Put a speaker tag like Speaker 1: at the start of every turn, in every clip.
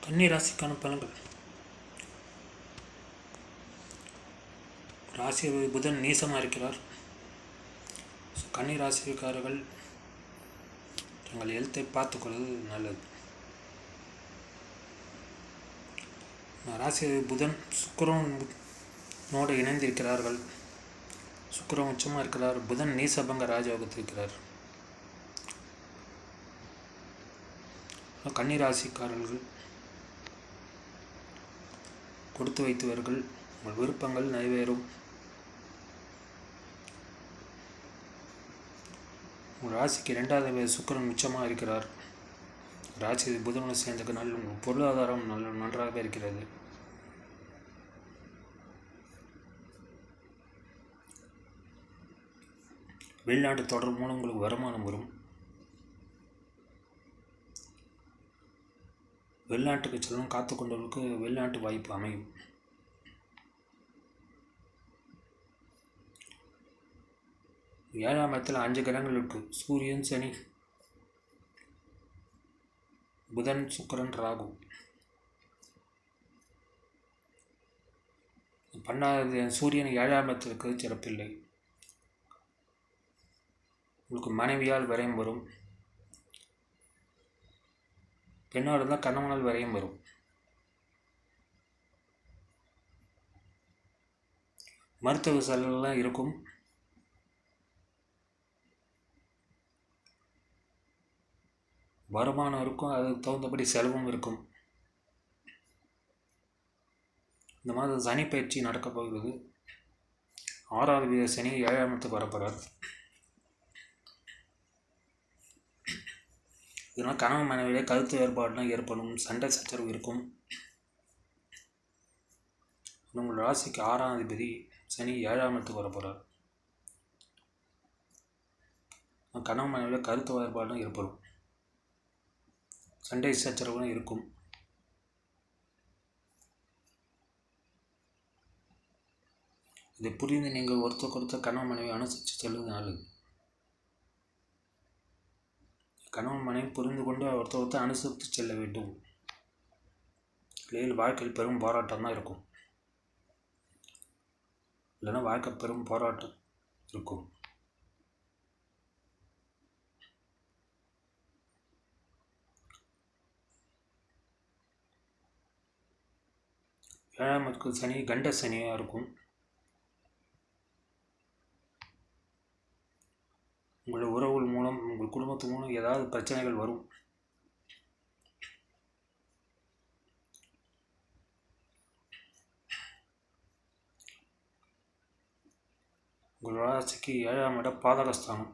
Speaker 1: கன்னி ராசிக்கான பலன்கள். ராசி புதன் நீசமாக இருக்கிறார். கன்னி ராசிக்காரர்கள் தங்கள் ஹெல்த்தை பார்த்துக்கொள்வது நல்லது. ராசி புதன் சுக்கிரனோடு இணைந்திருக்கிறார்கள். சுக்கிரன் உச்சமாக இருக்கிறார். புதன் நீசபங்க ராஜயோகத்தில் இருக்கிறார். கன்னி ராசிக்காரர்கள் கொடுத்து வைத்தவர்கள், உங்கள் விருப்பங்கள் நிறைவேறும். உங்கள் ராசிக்கு 2வது சுக்கிரன் உச்சமாக இருக்கிறார். ராசி புதனோடு சேர்ந்த நாள் உங்கள் பொருளாதாரம் நன்றாக இருக்கிறது. வெளிநாட்டு தொடர் மூலம் உங்களுக்கு வருமானம் வரும். வெளிநாட்டுக்கு செல்லும் காத்து கொண்டவர்களுக்கு வெளிநாட்டு வாய்ப்பு அமையும். ஏழாம் இடத்தில் 5 கிரகங்கள் இருக்கு. சூரியன், சனி, புதன், சுக்கிரன், ராகு. 12வது சூரியன் 7ஆம் இடத்திற்கு சிறப்பில்லை. உங்களுக்கு மனைவியால் விரயம் வரும். பெண்ணாக இருந்தால் கணவனால் விரயம் வரும். மருத்துவ செலவுலாம் இருக்கும். வருமானம் இருக்கும், அதுக்கு தகுந்தபடி செலவும் இருக்கும். இந்த மாதம் சனி பயிற்சி நடக்கப் போகிறது. 6வது வீத சனி 7ஆம் இடத்துக்கு வரப்போகிறார். இதனால் கணவன் மனைவியிலே கருத்து வேறுபாடுலாம் ஏற்படும், சண்டை சச்சரவு இருக்கும். உங்கள் ராசிக்கு 6ஆம் அதிபதி சனி 7ஆம் இடத்துக்கு வரப்போகிறார். கணவன் மனைவியிலே கருத்து வேறுபாடுலாம் ஏற்படும், சண்டை சச்சரவுலாம் இருக்கும். இதை புரிந்து நீங்கள் ஒருத்தர் கணவன் மனைவி அனுசரித்து செல்வது நல்லது. கணவன் மனைவி புரிந்து கொண்டு ஒருத்தர் அனுசரித்து செல்ல வேண்டும். இல்லையில் வாழ்க்கையில் பெரும் போராட்டம் தான் இருக்கும். இல்லைன்னா வாழ்க்கை பெரும் போராட்டம் இருக்கும். ஏழாம் இடத்துக்கு சனி கண்ட சனியாக இருக்கும். உங்களுடைய உறவுகள் மூலம், உங்கள் குடும்பத்து மூலம் ஏதாவது பிரச்சனைகள் வரும். உங்கள் ராசிக்கு 7ஆம் இடம் பாதகஸ்தானம்.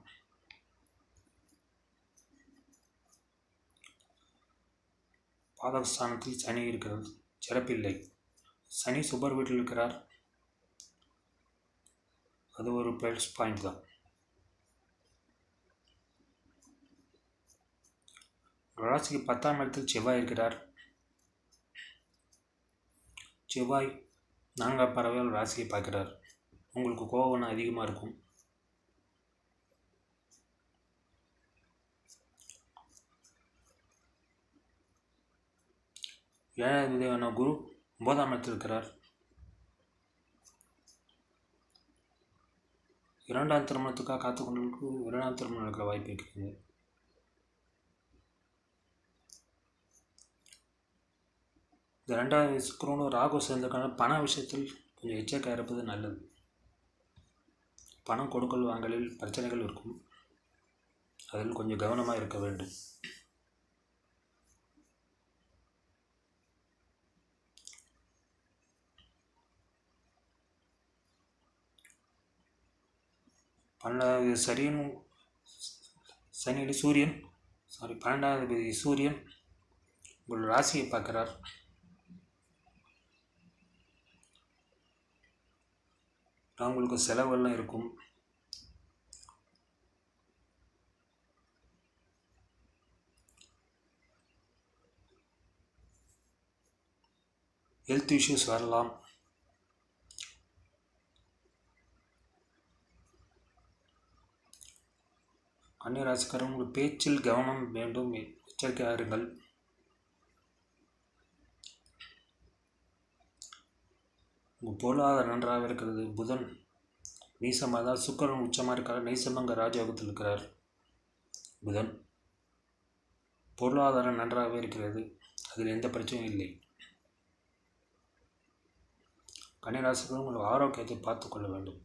Speaker 1: பாதகஸ்தானத்தில் சனி இருக்கிறது, சிறப்பில்லை. சனி சுபர் வீட்டில் இருக்கிறார், அது ஒரு ப்ளஸ் பாயிண்ட் தான். ராசிக்கு 10ஆம் இடத்தில் செவ்வாய் இருக்கிறார். செவ்வாய் 4ஆம் பறவையால் ராசியை பார்க்கிறார். உங்களுக்கு கோபம் அதிகமாக இருக்கும். ஏழாவது விதமான குரு 9ஆம் இடத்தில் இருக்கிறார். 2ஆம் திருமணத்துக்காக காத்துக்கொண்டவர்களுக்கு 2ஆம் திருமணம் நடக்கிற வாய்ப்பு இருக்கிறது. இந்த 2வது சுக்கிரனோடு ராகு சேர்ந்ததுக்கான பண விஷயத்தில் கொஞ்சம் எச்சரிக்கையாக இருப்பது நல்லது. பணம் கொடுக்கல் வாங்கலில் பிரச்சனைகள் இருக்கும், அதில் கொஞ்சம் கவனமாக இருக்க வேண்டும். சனியில் சூரியன் 12வது சூரியன் உங்கள் ராசியை பார்க்கிறார். உங்களுக்கு செலவெல்லாம் இருக்கும். ஹெல்த் இஷ்யூஸ் வரலாம். கன்னி ராசிக்காரர்கள் உங்கள் பேச்சில் கவனம் வேண்டும், எச்சரிக்கையாக இருங்கள். உங்கள் பொருளாதாரம் நன்றாக இருக்கிறது. புதன் நீசமாக தான் சுக்கிரன் உச்சமாக இருக்கிறார். நீசமங்க ராஜயோகத்தில் இருக்கிறார். புதன் பொருளாதாரம் நன்றாகவே இருக்கிறது. அதில் எந்த பிரச்சனையும் இல்லை. கன்னிராசிக்கு உங்கள் ஆரோக்கியத்தை பார்த்து கொள்ள வேண்டும்.